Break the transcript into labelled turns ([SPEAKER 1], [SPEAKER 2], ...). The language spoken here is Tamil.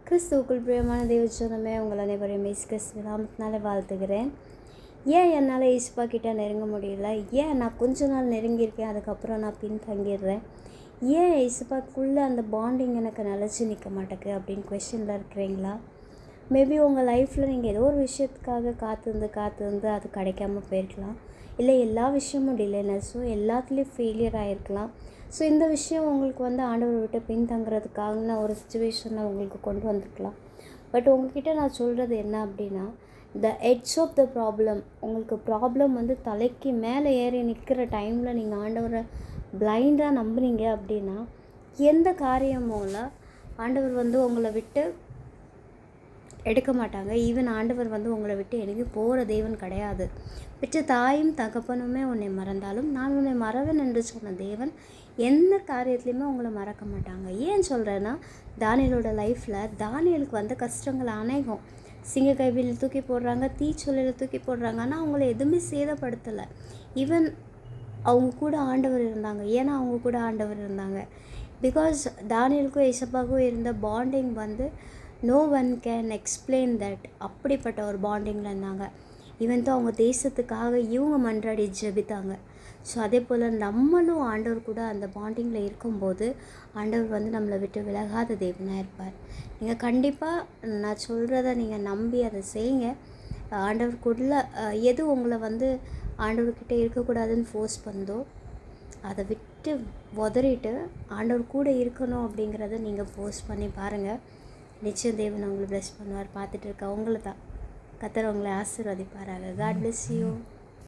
[SPEAKER 1] கிறிஸ்துவுக்குள் பிரியமான தேவஜனமே, உங்கள் அனைவரையும் இயேசு கிறிஸ்து நாமத்தினாலே வாழ்த்துகிறேன். ஏன் என்னால் இயேசுப்பா கிட்ட நெருங்க முடியல? ஏன் நான் கொஞ்ச நாள் நெருங்கியிருக்கேன், அதுக்கப்புறம் நான் பின்தங்கிடுறேன்? ஏன் இயேசுப்பாக்குள்ளே அந்த பாண்டிங் எனக்கு நிலச்சி நிற்க மாட்டேக்கு அப்படின்னு கொஷனில் இருக்கிறீங்களா? மேபி உங்கள் லைஃப்பில் நீங்கள் ஏதோ ஒரு விஷயத்துக்காக காத்திருந்து அது கிடைக்காம போயிருக்கலாம். இல்லை எல்லா விஷயமும் டிலேனஸும் எல்லாத்துலேயும் ஃபெயிலியர் ஆகிருக்கலாம். ஸோ இந்த விஷயம் உங்களுக்கு ஆண்டவரை விட்டு பின்தங்கிறதுக்கான ஒரு சுச்சுவேஷனை உங்களுக்கு கொண்டு வந்திருக்கலாம். பட் உங்ககிட்ட நான் சொல்கிறது என்ன அப்படின்னா, the edge of the problem, உங்களுக்கு ப்ராப்ளம் தலைக்கு மேலே ஏறி நிற்கிற டைமில் நீங்கள் ஆண்டவரை பிளைண்டாக நம்புனீங்க அப்படின்னா, எந்த காரியமோல ஆண்டவர் உங்களை விட்டு எடுக்க மாட்டாங்க. ஈவன் ஆண்டவர் உங்களை விட்டு எங்கேயும் போகிற தேவன் கிடையாது. பெற்ற தாயும் தகப்பனுமே உன்னை மறந்தாலும் நான் உன்னை மறவேன் என்று சொன்ன தேவன் எந்த காரியத்துலையுமே உங்களை மறக்க மாட்டாங்க. ஏன் சொல்கிறேன்னா, தானியலோட லைஃப்பில் தானியலுக்கு கஷ்டங்கள் அநேகம். சிங்க கைவியில் தூக்கி போடுறாங்க, தீச்சொல்லில் தூக்கி போடுறாங்க, ஆனால் அவங்கள எதுவுமே சேதப்படுத்தலை. ஈவன் அவங்க கூட ஆண்டவர் இருந்தாங்க. ஏன்னா அவங்க கூட ஆண்டவர் இருந்தாங்க. பிகாஸ் தானியலுக்கும் ஏசப்பாவுக்கும் இருந்த bonding no one can explain that. அப்படிப்பட்ட ஒரு பாண்டிங்கில் இருந்தாங்க. அவங்க தேசத்துக்காக இவங்க மன்றாடி ஜெபித்தாங்க. ஸோ அதே போல் நம்மளும் ஆண்டவர் கூட அந்த பாண்டிங்கில் இருக்கும்போது ஆண்டவர் நம்மளை விட்டு விலகாத தேவனாக இருப்பார். நீங்கள் கண்டிப்பாக நான் சொல்கிறத நீங்கள் நம்பி அதை செய்யுங்க. ஆண்டவருக்குள்ள எது உங்களை ஆண்டவர்கிட்ட இருக்கக்கூடாதுன்னு ஃபோர்ஸ் பண்ணுதோ அதை விட்டு உதறிட்டு ஆண்டவர் கூட இருக்கணும் அப்படிங்கிறத நீங்கள் ஃபோர்ஸ் பண்ணி பாருங்கள். நிச்சயம் தேவன் உங்களை ப்ளஸ் பண்ணுவார். பார்த்துட்டு இருக்க உங்களை தான் கர்த்தர் உங்களை ஆசீர்வதிப்பாராக. God bless you.